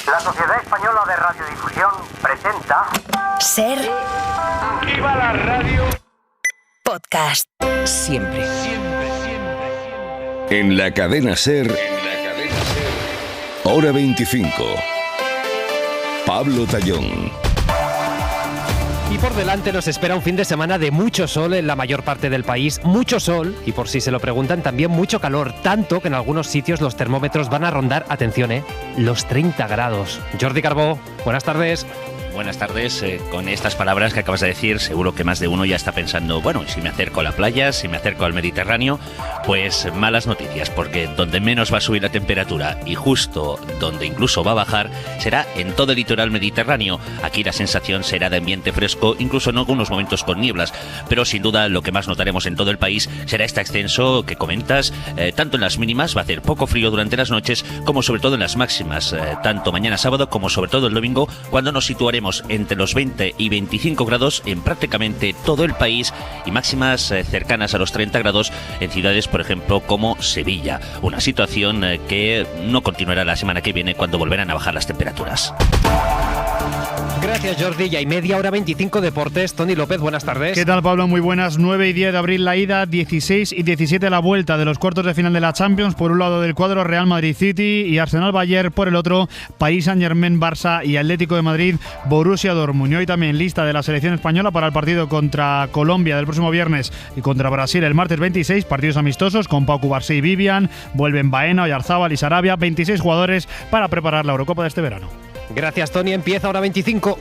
La Sociedad Española de Radiodifusión presenta... Ser. ¡Viva la radio! Podcast. Siempre. En la cadena Ser. Hora 25. Pablo Tallón. Y por delante nos espera un fin de semana de mucho sol en la mayor parte del país, mucho sol y, por si se lo preguntan, también mucho calor, tanto que en algunos sitios los termómetros van a rondar, atención, los 30 grados. Jordi Carbó, buenas tardes. Buenas tardes. Con estas palabras que acabas de decir, seguro que más de uno ya está pensando, bueno, si me acerco a la playa, si me acerco al Mediterráneo, pues malas noticias, porque donde menos va a subir la temperatura y justo donde incluso va a bajar será en todo el litoral mediterráneo. Aquí la sensación será de ambiente fresco, incluso en algunos momentos con nieblas, pero sin duda lo que más notaremos en todo el país será este ascenso que comentas, tanto en las mínimas, va a hacer poco frío durante las noches, como sobre todo en las máximas, tanto mañana sábado como sobre todo el domingo, cuando nos situaremos entre los 20 y 25 grados en prácticamente todo el país y máximas cercanas a los 30 grados en ciudades, por ejemplo, como Sevilla. Una situación que no continuará la semana que viene, cuando volverán a bajar las temperaturas. Gracias, Jordi. Ya hay media hora 25 deportes. Tony López, buenas tardes. ¿Qué tal, Pablo? Muy buenas. 9 y 10 de abril la ida, 16 y 17 la vuelta de los cuartos de final de la Champions. Por un lado del cuadro Real Madrid City y Arsenal Bayern, por el otro Paris Saint-Germain Barça y Atlético de Madrid Borussia Dortmund. Y hoy también lista de la selección española para el partido contra Colombia del próximo viernes y contra Brasil el martes 26. Partidos amistosos con Pau Cubarsí y Vivian. Vuelven Baena, Oyarzábal y Sarabia. 26 jugadores para preparar la Eurocopa de este verano. Gracias, Tony. Empieza hora 25.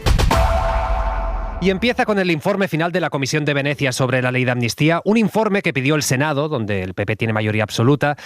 Y empieza con el informe final de la Comisión de Venecia sobre la ley de amnistía, un informe que pidió el Senado, donde el PP tiene mayoría absoluta.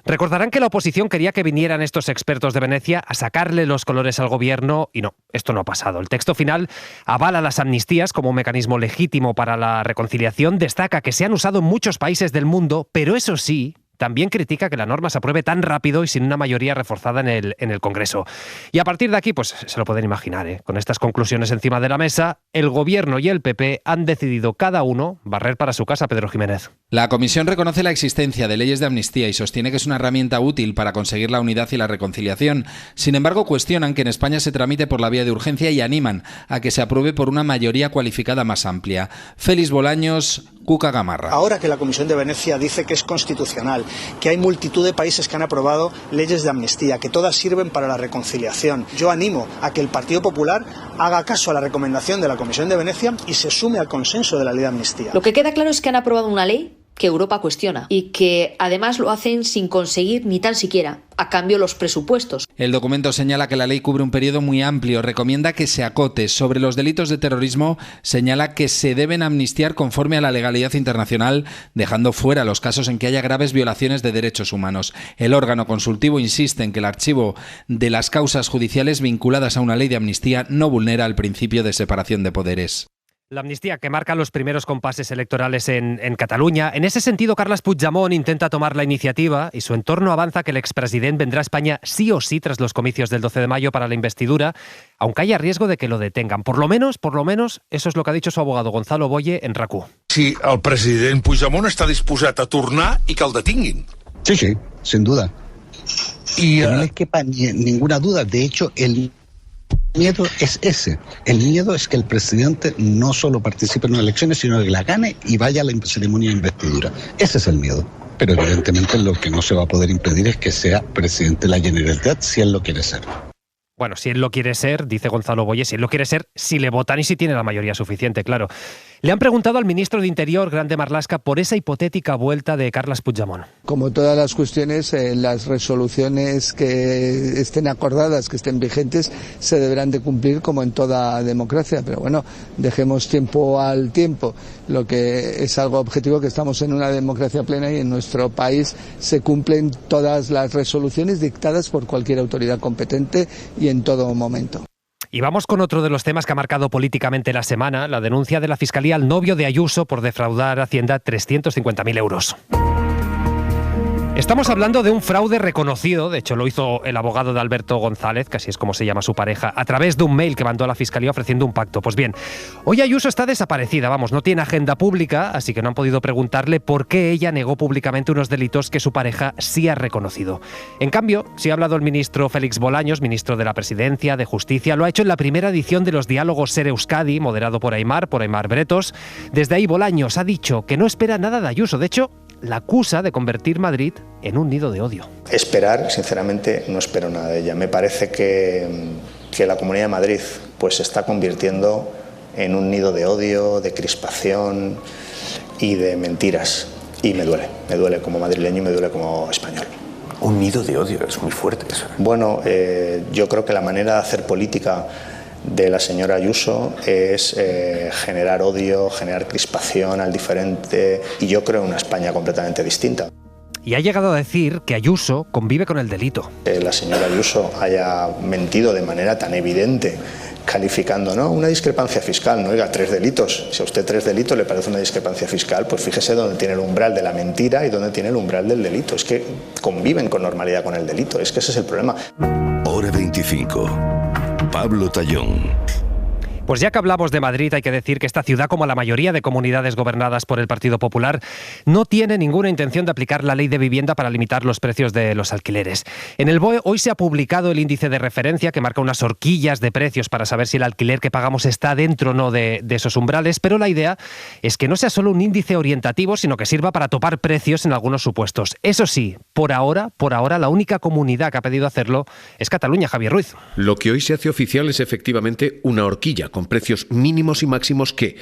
Recordarán que la oposición quería que vinieran estos expertos de Venecia a sacarle los colores al gobierno y no, esto no ha pasado. El texto final avala las amnistías como un mecanismo legítimo para la reconciliación, destaca que se han usado en muchos países del mundo, pero eso sí, también critica que la norma se apruebe tan rápido y sin una mayoría reforzada en el Congreso. Y a partir de aquí, pues se lo pueden imaginar, con estas conclusiones encima de la mesa, el Gobierno y el PP han decidido cada uno barrer para su casa. Pedro Jiménez. La Comisión reconoce la existencia de leyes de amnistía y sostiene que es una herramienta útil para conseguir la unidad y la reconciliación. Sin embargo, cuestionan que en España se tramite por la vía de urgencia y animan a que se apruebe por una mayoría cualificada más amplia. Félix Bolaños, Cuca Gamarra. Ahora que la Comisión de Venecia dice que es constitucional, que hay multitud de países que han aprobado leyes de amnistía, que todas sirven para la reconciliación, yo animo a que el Partido Popular haga caso a la recomendación de la Comisión de Venecia y se sume al consenso de la ley de amnistía. Lo que queda claro es que han aprobado una ley que Europa cuestiona y que además lo hacen sin conseguir ni tan siquiera a cambio los presupuestos. El documento señala que la ley cubre un periodo muy amplio, recomienda que se acote. Sobre los delitos de terrorismo, señala que se deben amnistiar conforme a la legalidad internacional, dejando fuera los casos en que haya graves violaciones de derechos humanos. El órgano consultivo insiste en que el archivo de las causas judiciales vinculadas a una ley de amnistía no vulnera el principio de separación de poderes. La amnistía que marca los primeros compases electorales en Cataluña. En ese sentido, Carles Puigdemont intenta tomar la iniciativa y su entorno avanza que el expresidente vendrá a España sí o sí tras los comicios del 12 de mayo para la investidura, aunque haya riesgo de que lo detengan. Por lo menos, eso es lo que ha dicho su abogado Gonzalo Boye en RAC1. Si el president Puigdemont està disposat a tornar i que el detinguin. Sí, sin duda. Y no les quepa ninguna duda. De hecho, el miedo es ese. El miedo es que el presidente no solo participe en las elecciones, sino que la gane y vaya a la ceremonia de investidura. Ese es el miedo. Pero evidentemente lo que no se va a poder impedir es que sea presidente de la Generalitat si él lo quiere ser. Bueno, si él lo quiere ser, dice Gonzalo Boye, si él lo quiere ser, si le votan y si tiene la mayoría suficiente, claro. Le han preguntado al ministro de Interior, Grande Marlaska, por esa hipotética vuelta de Carles Puigdemont. Como todas las cuestiones, las resoluciones que estén acordadas, que estén vigentes, se deberán de cumplir como en toda democracia. Pero bueno, dejemos tiempo al tiempo. Lo que es algo objetivo, que estamos en una democracia plena y en nuestro país se cumplen todas las resoluciones dictadas por cualquier autoridad competente y en todo momento. Y vamos con otro de los temas que ha marcado políticamente la semana, la denuncia de la Fiscalía al novio de Ayuso por defraudar a Hacienda 350.000 euros. Estamos hablando de un fraude reconocido, de hecho lo hizo el abogado de Alberto González, que así es como se llama su pareja, a través de un mail que mandó a la Fiscalía ofreciendo un pacto. Pues bien, hoy Ayuso está desaparecida, no tiene agenda pública, así que no han podido preguntarle por qué ella negó públicamente unos delitos que su pareja sí ha reconocido. En cambio, sí ha hablado el ministro Félix Bolaños, ministro de la Presidencia, de Justicia, lo ha hecho en la primera edición de los diálogos Ser Euskadi, moderado por Aimar Bretos. Desde ahí Bolaños ha dicho que no espera nada de Ayuso, de hecho, la acusa de convertir Madrid en un nido de odio. Esperar, sinceramente, no espero nada de ella. Me parece que la Comunidad de Madrid pues se está convirtiendo en un nido de odio, de crispación y de mentiras. Y me duele como madrileño y me duele como español. Un nido de odio, es muy fuerte eso. Bueno, yo creo que la manera de hacer política de la señora Ayuso es generar odio, generar crispación al diferente, y yo creo en una España completamente distinta. Y ha llegado a decir que Ayuso convive con el delito. La señora Ayuso haya mentido de manera tan evidente, calificando, ¿no?, una discrepancia fiscal, no, oiga, 3 delitos. Si a usted 3 delitos le parece una discrepancia fiscal, pues fíjese dónde tiene el umbral de la mentira y dónde tiene el umbral del delito. Es que conviven con normalidad con el delito, es que ese es el problema. Hora 25. Pablo Tallón. Pues ya que hablamos de Madrid, hay que decir que esta ciudad, como la mayoría de comunidades gobernadas por el Partido Popular, no tiene ninguna intención de aplicar la ley de vivienda para limitar los precios de los alquileres. En el BOE hoy se ha publicado el índice de referencia que marca unas horquillas de precios para saber si el alquiler que pagamos está dentro o no de esos umbrales, pero la idea es que no sea solo un índice orientativo, sino que sirva para topar precios en algunos supuestos. Eso sí, por ahora, la única comunidad que ha pedido hacerlo es Cataluña. Javier Ruiz. Lo que hoy se hace oficial es efectivamente una horquilla con precios mínimos y máximos que,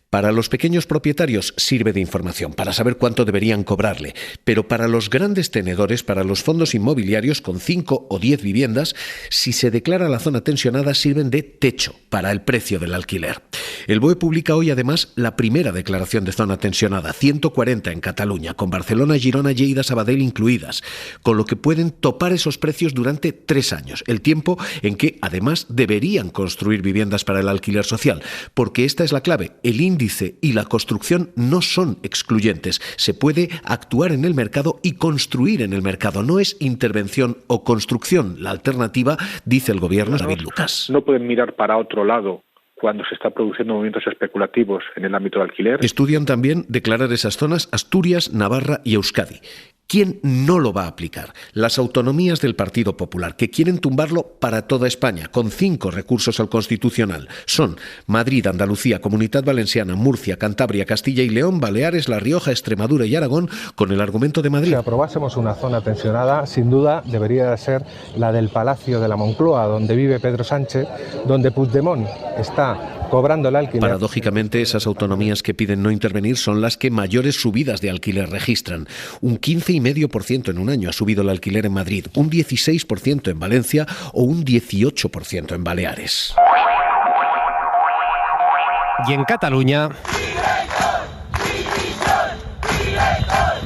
para los pequeños propietarios, sirve de información para saber cuánto deberían cobrarle, pero para los grandes tenedores, para los fondos inmobiliarios con 5 o 10 viviendas, si se declara la zona tensionada, sirven de techo para el precio del alquiler. El BOE publica hoy además la primera declaración de zona tensionada, 140 en Cataluña, con Barcelona, Girona, Lleida, Sabadell incluidas, con lo que pueden topar esos precios durante 3 años, el tiempo en que además deberían construir viviendas para el alquiler social, porque esta es la clave. El índice y la construcción no son excluyentes. Se puede actuar en el mercado y construir en el mercado. No es intervención o construcción la alternativa, dice el gobierno. David Lucas. No pueden mirar para otro lado cuando se está produciendo movimientos especulativos en el ámbito del alquiler. Estudian también declarar esas zonas Asturias, Navarra y Euskadi. ¿Quién no lo va a aplicar? Las autonomías del Partido Popular, que quieren tumbarlo para toda España, con 5 recursos al Constitucional. Son Madrid, Andalucía, Comunidad Valenciana, Murcia, Cantabria, Castilla y León, Baleares, La Rioja, Extremadura y Aragón, con el argumento de Madrid. Si aprobásemos una zona tensionada, sin duda debería ser la del Palacio de la Moncloa, donde vive Pedro Sánchez, donde Puigdemont está cobrando el alquiler. Paradójicamente, esas autonomías que piden no intervenir son las que mayores subidas de alquiler registran. Un 15,5% en un año ha subido el alquiler en Madrid, un 16% en Valencia o un 18% en Baleares. Y en Cataluña...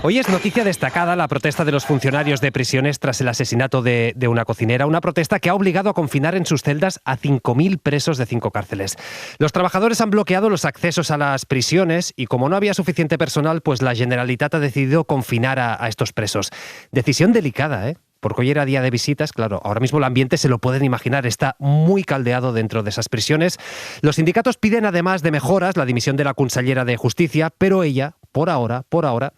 Hoy es noticia destacada la protesta de los funcionarios de prisiones tras el asesinato de una cocinera, una protesta que ha obligado a confinar en sus celdas a 5.000 presos de 5 cárceles. Los trabajadores han bloqueado los accesos a las prisiones y como no había suficiente personal, pues la Generalitat ha decidido confinar a estos presos. Decisión delicada, ¿eh? Porque hoy era día de visitas, claro, ahora mismo el ambiente se lo pueden imaginar, está muy caldeado dentro de esas prisiones. Los sindicatos piden además de mejoras la dimisión de la consellera de Justicia, pero ella, por ahora,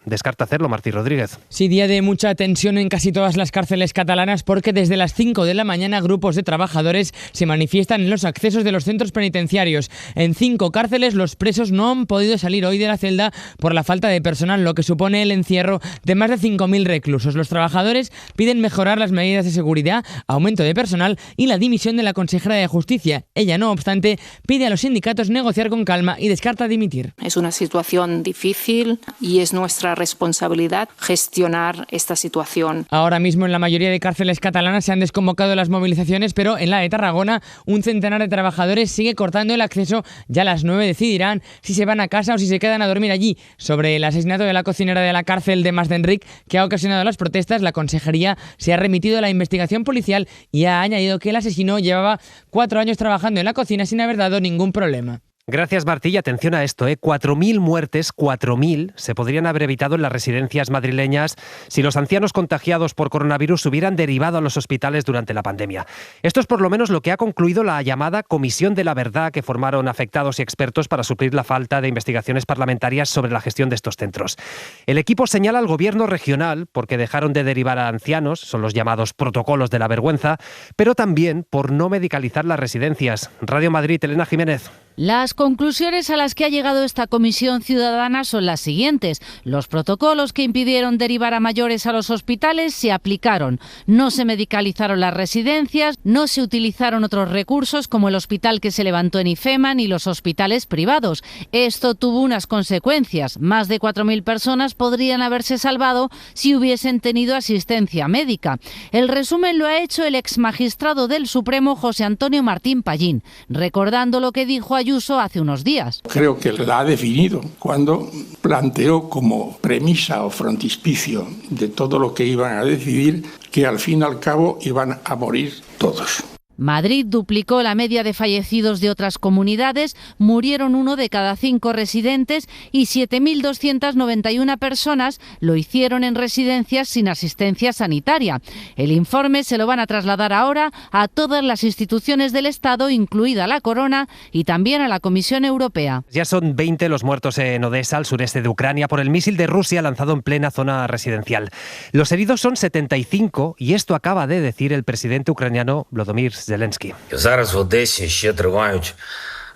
descarta hacerlo. Martí Rodríguez. Sí, día de mucha tensión en casi todas las cárceles catalanas porque desde las 5 de la mañana grupos de trabajadores se manifiestan en los accesos de los centros penitenciarios. En 5 cárceles los presos no han podido salir hoy de la celda por la falta de personal, lo que supone el encierro de más de 5.000 reclusos. Los trabajadores piden mejorar las medidas de seguridad, aumento de personal y la dimisión de la consejera de Justicia. Ella, no obstante, pide a los sindicatos negociar con calma y descarta dimitir. Es una situación difícil y es nuestra responsabilidad gestionar esta situación. Ahora mismo en la mayoría de cárceles catalanas se han desconvocado las movilizaciones, pero en la de Tarragona un centenar de trabajadores sigue cortando el acceso. Ya a las 9 decidirán si se van a casa o si se quedan a dormir allí. Sobre el asesinato de la cocinera de la cárcel de Masdenric, que ha ocasionado las protestas, la consejería se ha remitido a la investigación policial y ha añadido que el asesino llevaba 4 años trabajando en la cocina sin haber dado ningún problema. Gracias, Martí. Y atención a esto, 4.000 muertes, 4.000, se podrían haber evitado en las residencias madrileñas si los ancianos contagiados por coronavirus hubieran derivado a los hospitales durante la pandemia. Esto es por lo menos lo que ha concluido la llamada Comisión de la Verdad, que formaron afectados y expertos para suplir la falta de investigaciones parlamentarias sobre la gestión de estos centros. El equipo señala al gobierno regional porque dejaron de derivar a ancianos, son los llamados protocolos de la vergüenza, pero también por no medicalizar las residencias. Radio Madrid, Elena Jiménez. Las conclusiones a las que ha llegado esta comisión ciudadana son las siguientes. Los protocolos que impidieron derivar a mayores a los hospitales se aplicaron. No se medicalizaron las residencias, no se utilizaron otros recursos como el hospital que se levantó en IFEMA ni los hospitales privados. Esto tuvo unas consecuencias. Más de 4.000 personas podrían haberse salvado si hubiesen tenido asistencia médica. El resumen lo ha hecho el exmagistrado del Supremo José Antonio Martín Pallín, recordando lo que dijo Ayuso hace unos días. Creo que la ha definido cuando planteó como premisa o frontispicio de todo lo que iban a decidir que al fin y al cabo iban a morir todos. Madrid duplicó la media de fallecidos de otras comunidades, murieron 1 de cada 5 residentes y 7.291 personas lo hicieron en residencias sin asistencia sanitaria. El informe se lo van a trasladar ahora a todas las instituciones del Estado, incluida la Corona, y también a la Comisión Europea. Ya son 20 los muertos en Odessa, al sureste de Ucrania, por el misil de Rusia lanzado en plena zona residencial. Los heridos son 75 y esto acaba de decir el presidente ucraniano Volodymyr Zelensky.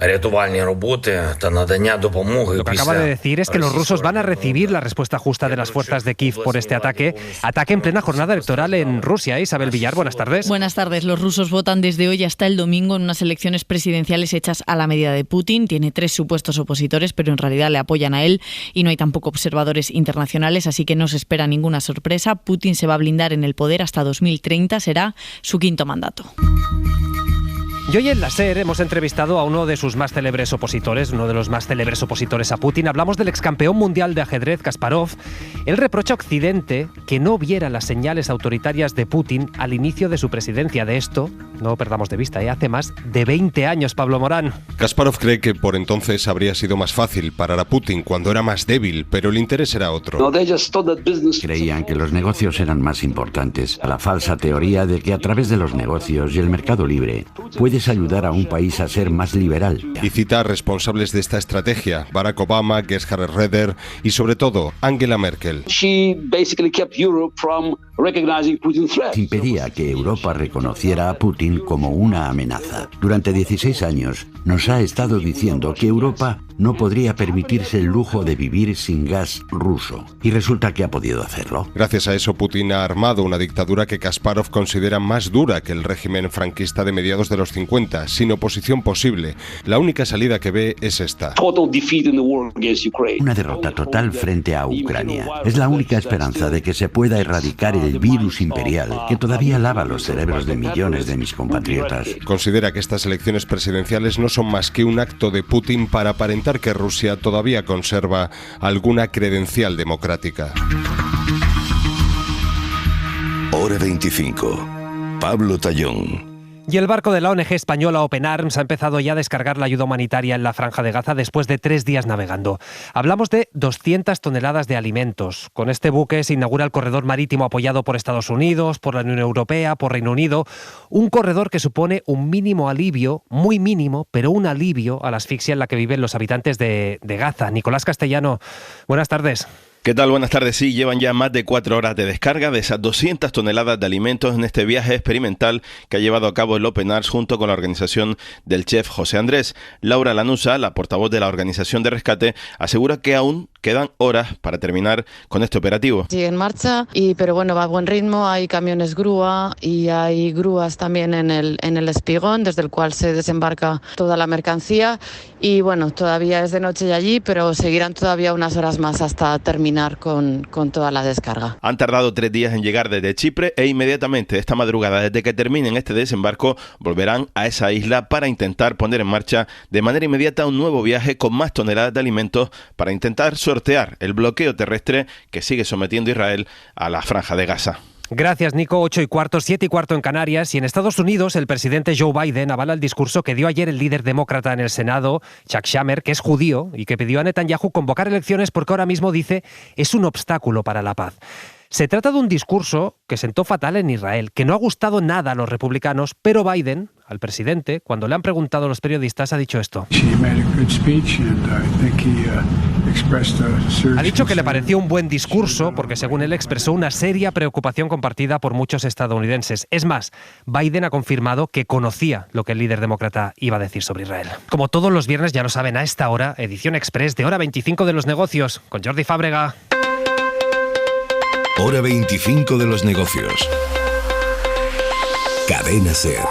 Lo que acaba de decir es que los rusos van a recibir la respuesta justa de las fuerzas de Kiev por este ataque en plena jornada electoral en Rusia. Isabel Villar, buenas tardes. Buenas tardes. Los rusos votan desde hoy hasta el domingo en unas elecciones presidenciales hechas a la medida de Putin. Tiene 3 supuestos opositores, pero en realidad le apoyan a él y no hay tampoco observadores internacionales, así que no se espera ninguna sorpresa. Putin se va a blindar en el poder hasta 2030, será su 5º mandato. Y hoy en la SER hemos entrevistado a uno de sus más célebres opositores, uno de los más célebres opositores a Putin. Hablamos del excampeón mundial de ajedrez, Kasparov. Él reprocha a Occidente que no viera las señales autoritarias de Putin al inicio de su presidencia. De esto, no perdamos de vista, hace más de 20 años, Pablo Morán. Kasparov cree que por entonces habría sido más fácil parar a Putin cuando era más débil, pero el interés era otro. Creían que los negocios eran más importantes. La falsa teoría de que a través de los negocios y el mercado libre puedes ayudar a un país a ser más liberal. Y cita a responsables de esta estrategia: Barack Obama, Gerhard Schröder y sobre todo Angela Merkel. Impedía que Europa reconociera a Putin como una amenaza. Durante 16 años nos ha estado diciendo que Europa no podría permitirse el lujo de vivir sin gas ruso. Y resulta que ha podido hacerlo. Gracias a eso, Putin ha armado una dictadura que Kasparov considera más dura que el régimen franquista de mediados de los 50, sin oposición posible. La única salida que ve es esta. Una derrota total frente a Ucrania. Es la única esperanza de que se pueda erradicar el virus imperial que todavía lava los cerebros de millones de mis compatriotas. Considera que estas elecciones presidenciales no son más que un acto de Putin para aparentar que Rusia todavía conserva alguna credencial democrática. Hora 25. Pablo Tallón. Y el barco de la ONG española Open Arms ha empezado ya a descargar la ayuda humanitaria en la Franja de Gaza después de 3 días navegando. Hablamos de 200 toneladas de alimentos. Con este buque se inaugura el corredor marítimo apoyado por Estados Unidos, por la Unión Europea, por Reino Unido. Un corredor que supone un mínimo alivio, muy mínimo, pero un alivio a la asfixia en la que viven los habitantes de Gaza. Nicolás Castellano, buenas tardes. ¿Qué tal? Buenas tardes. Sí, llevan ya más de 4 horas de descarga de esas 200 toneladas de alimentos en este viaje experimental que ha llevado a cabo el Open Arms junto con la organización del chef José Andrés. Laura Lanusa, la portavoz de la organización de rescate, asegura que aún quedan horas para terminar con este operativo. Sigue en marcha, pero bueno, va a buen ritmo. Hay camiones grúa y hay grúas también en el espigón, desde el cual se desembarca toda la mercancía. Y bueno, todavía es de noche allí, pero seguirán todavía unas horas más hasta terminar con toda la descarga. Han tardado 3 días en llegar desde Chipre e inmediatamente esta madrugada, desde que terminen este desembarco, volverán a esa isla para intentar poner en marcha de manera inmediata un nuevo viaje con más toneladas de alimentos para intentar sortear el bloqueo terrestre que sigue sometiendo Israel a la Franja de Gaza. Gracias, Nico. 8:15, 7:15 en Canarias. Y en Estados Unidos, el presidente Joe Biden avala el discurso que dio ayer el líder demócrata en el Senado, Chuck Schumer, que es judío, y que pidió a Netanyahu convocar elecciones porque ahora mismo, dice, es un obstáculo para la paz. Se trata de un discurso que sentó fatal en Israel, que no ha gustado nada a los republicanos, pero Biden, al presidente, cuando le han preguntado a los periodistas, ha dicho esto. Ha dicho que le pareció un buen discurso porque, según él, expresó una seria preocupación compartida por muchos estadounidenses. Es más, Biden ha confirmado que conocía lo que el líder demócrata iba a decir sobre Israel. Como todos los viernes, ya lo saben, a esta hora, edición express de Hora 25 de los negocios, con Jordi Fábrega. Hora 25 de los negocios. Cadena SER.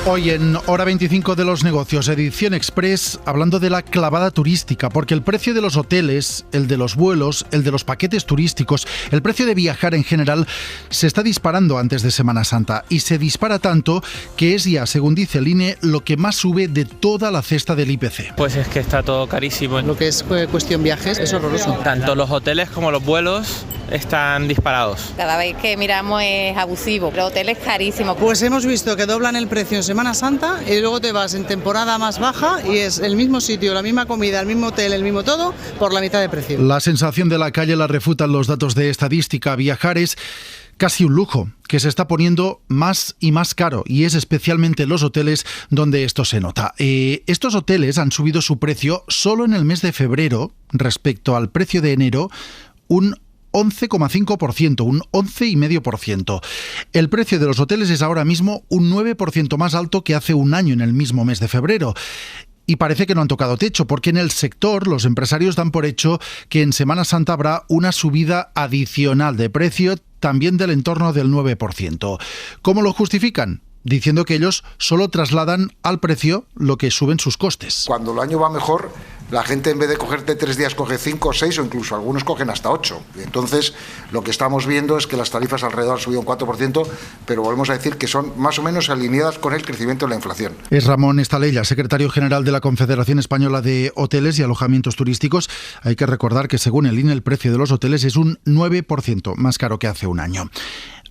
Hoy en Hora 25 de los negocios, edición express, hablando de la clavada turística, porque el precio de los hoteles, el de los vuelos, el de los paquetes turísticos, el precio de viajar en general se está disparando antes de Semana Santa, y se dispara tanto que es ya, según dice el INE, lo que más sube de toda la cesta del IPC. Pues es que está todo carísimo. Lo que es cuestión viajes es horroroso. Tanto los hoteles como los vuelos están disparados. Cada vez que miramos es abusivo, los hoteles carísimos. Pues hemos visto que doblan el precio en Semana Santa y luego te vas en temporada más baja y es el mismo sitio, la misma comida, el mismo hotel, el mismo todo, por la mitad de precio. La sensación de la calle la refutan los datos de estadística. Viajar es casi un lujo, que se está poniendo más y más caro, y es especialmente los hoteles donde esto se nota. Estos hoteles han subido su precio solo en el mes de febrero respecto al precio de enero un 11,5%, un 11,5%. El precio de los hoteles es ahora mismo un 9% más alto que hace un año en el mismo mes de febrero. Y parece que no han tocado techo, porque en el sector los empresarios dan por hecho que en Semana Santa habrá una subida adicional de precio, también del entorno del 9%. ¿Cómo lo justifican? Diciendo que ellos solo trasladan al precio lo que suben sus costes. Cuando el año va mejor, la gente en vez de cogerte 3 días coge 5 o 6 o incluso algunos cogen hasta 8. Entonces lo que estamos viendo es que las tarifas alrededor han subido un 4%, pero volvemos a decir que son más o menos alineadas con el crecimiento de la inflación. Es Ramón Estalella, secretario general de la Confederación Española de Hoteles y Alojamientos Turísticos. Hay que recordar que según el INE el precio de los hoteles es un 9% más caro que hace un año.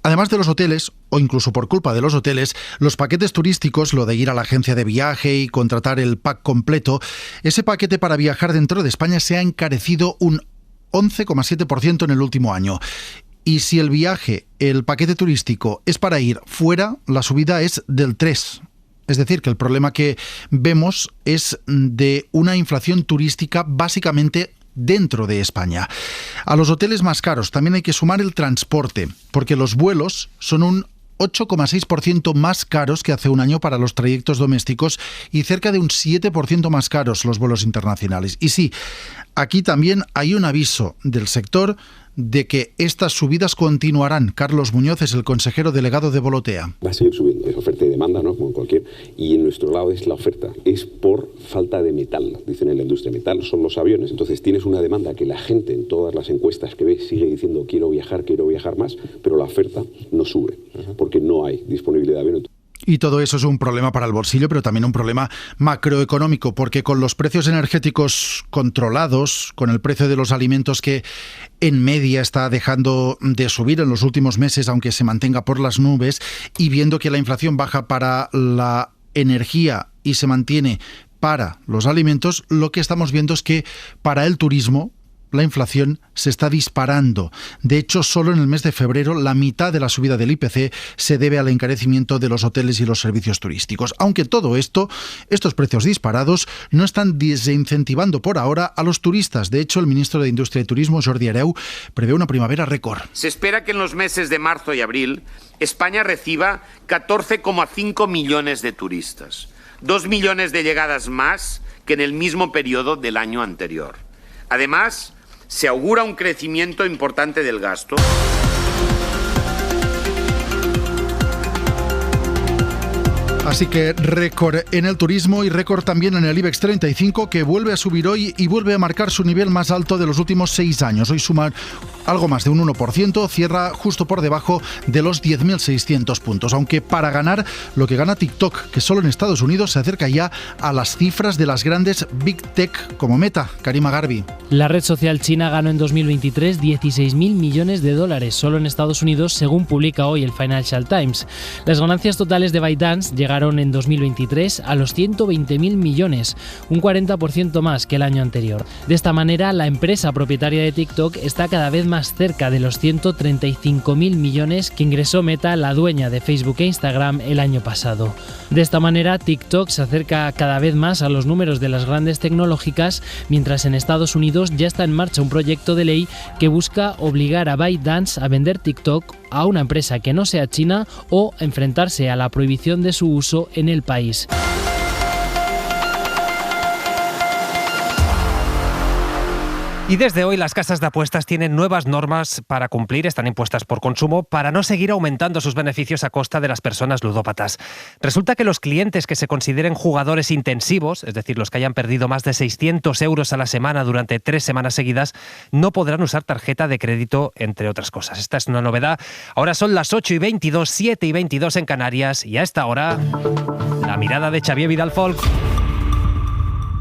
Además de los hoteles, o incluso por culpa de los hoteles, los paquetes turísticos, lo de ir a la agencia de viaje y contratar el pack completo, ese paquete para viajar dentro de España se ha encarecido un 11,7% en el último año. Y si el viaje, el paquete turístico, es para ir fuera, la subida es del 3%. Es decir, que el problema que vemos es de una inflación turística básicamente dentro de España. A los hoteles más caros también hay que sumar el transporte, porque los vuelos son un 8,6% más caros que hace un año para los trayectos domésticos y cerca de un 7% más caros los vuelos internacionales. Y sí, aquí también hay un aviso del sector de que estas subidas continuarán. Carlos Muñoz es el consejero delegado de Volotea. Va a seguir subiendo, es oferta y demanda, ¿no? Como cualquier. Y en nuestro lado es la oferta, es por falta de metal, dicen en la industria. Metal son los aviones, entonces tienes una demanda que la gente en todas las encuestas que ves sigue diciendo quiero viajar más, pero la oferta no sube, porque no hay disponibilidad de aviones. Y todo eso es un problema para el bolsillo, pero también un problema macroeconómico, porque con los precios energéticos controlados, con el precio de los alimentos que en media está dejando de subir en los últimos meses, aunque se mantenga por las nubes, y viendo que la inflación baja para la energía y se mantiene para los alimentos, lo que estamos viendo es que para el turismo la inflación se está disparando. De hecho, solo en el mes de febrero la mitad de la subida del IPC se debe al encarecimiento de los hoteles y los servicios turísticos. Aunque todo esto, estos precios disparados, no están desincentivando por ahora a los turistas. De hecho, el ministro de Industria y Turismo, Jordi Hereu, prevé una primavera récord. Se espera que en los meses de marzo y abril España reciba 14,5 millones de turistas, 2 millones de llegadas más que en el mismo periodo del año anterior. Además, se augura un crecimiento importante del gasto. Así que récord en el turismo y récord también en el IBEX 35, que vuelve a subir hoy y vuelve a marcar su nivel más alto de los últimos 6 años. Hoy suma algo más de un 1%, cierra justo por debajo de los 10.600 puntos. Aunque para ganar lo que gana TikTok, que solo en Estados Unidos se acerca ya a las cifras de las grandes Big Tech como Meta. Karima Garbi. La red social china ganó en 2023 $16.000 millones solo en Estados Unidos, según publica hoy el Financial Times. Las ganancias totales de ByteDance llegaron en 2023 a los 120.000 millones, un 40% más que el año anterior. De esta manera, la empresa propietaria de TikTok está cada vez más cerca de los 135.000 millones que ingresó Meta, la dueña de Facebook e Instagram, el año pasado. De esta manera, TikTok se acerca cada vez más a los números de las grandes tecnológicas, mientras en Estados Unidos ya está en marcha un proyecto de ley que busca obligar a ByteDance a vender TikTok a una empresa que no sea china o enfrentarse a la prohibición de su uso en el país. Y desde hoy las casas de apuestas tienen nuevas normas para cumplir, están impuestas por consumo, para no seguir aumentando sus beneficios a costa de las personas ludópatas. Resulta que los clientes que se consideren jugadores intensivos, es decir, los que hayan perdido más de 600 euros a la semana durante 3 semanas seguidas, no podrán usar tarjeta de crédito, entre otras cosas. Esta es una novedad. Ahora son las 8:22, 7:22 en Canarias, y a esta hora, la mirada de Xavier Vidal-Folk.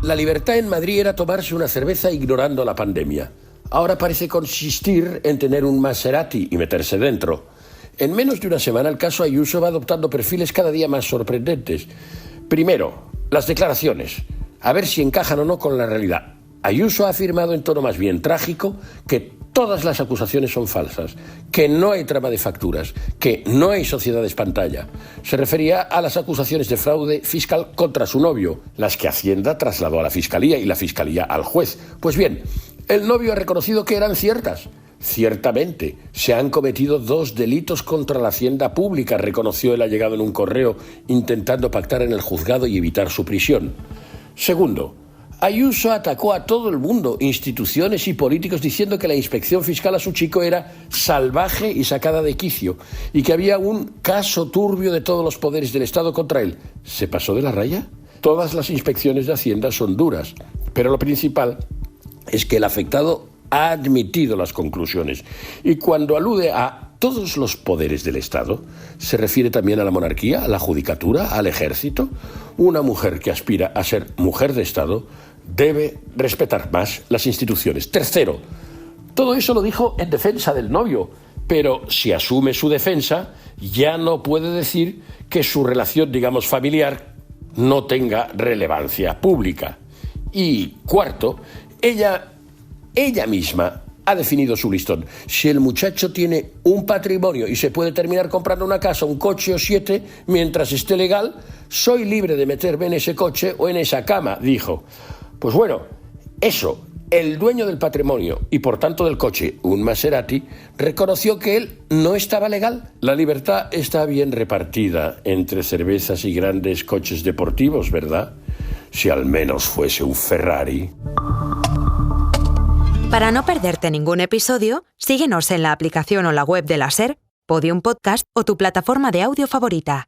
La libertad en Madrid era tomarse una cerveza ignorando la pandemia. Ahora parece consistir en tener un Maserati y meterse dentro. En menos de una semana el caso Ayuso va adoptando perfiles cada día más sorprendentes. Primero, las declaraciones. A ver si encajan o no con la realidad. Ayuso ha afirmado en tono más bien trágico que todas las acusaciones son falsas, que no hay trama de facturas, que no hay sociedades pantalla. Se refería a las acusaciones de fraude fiscal contra su novio, las que Hacienda trasladó a la Fiscalía y la Fiscalía al juez. Pues bien, el novio ha reconocido que eran ciertas. Ciertamente, se han cometido 2 delitos contra la hacienda pública, reconoció el allegado en un correo, intentando pactar en el juzgado y evitar su prisión. Segundo, Ayuso atacó a todo el mundo, instituciones y políticos, diciendo que la inspección fiscal a su chico era salvaje y sacada de quicio, y que había un caso turbio de todos los poderes del Estado contra él. ¿Se pasó de la raya? Todas las inspecciones de Hacienda son duras, pero lo principal es que el afectado ha admitido las conclusiones, y cuando alude a todos los poderes del Estado, se refiere también a la monarquía, a la judicatura, al ejército. Una mujer que aspira a ser mujer de Estado debe respetar más las instituciones. Tercero, todo eso lo dijo en defensa del novio, pero si asume su defensa, ya no puede decir que su relación, digamos, familiar no tenga relevancia pública. Y cuarto, ella misma ha definido su listón. Si el muchacho tiene un patrimonio y se puede terminar comprando una casa, un coche o 7, mientras esté legal, soy libre de meterme en ese coche o en esa cama, dijo. Pues bueno, eso, el dueño del patrimonio y por tanto del coche, un Maserati, reconoció que él no estaba legal. La libertad está bien repartida entre cervezas y grandes coches deportivos, ¿verdad? Si al menos fuese un Ferrari. Para no perderte ningún episodio, síguenos en la aplicación o la web de la SER, Podium Podcast o tu plataforma de audio favorita.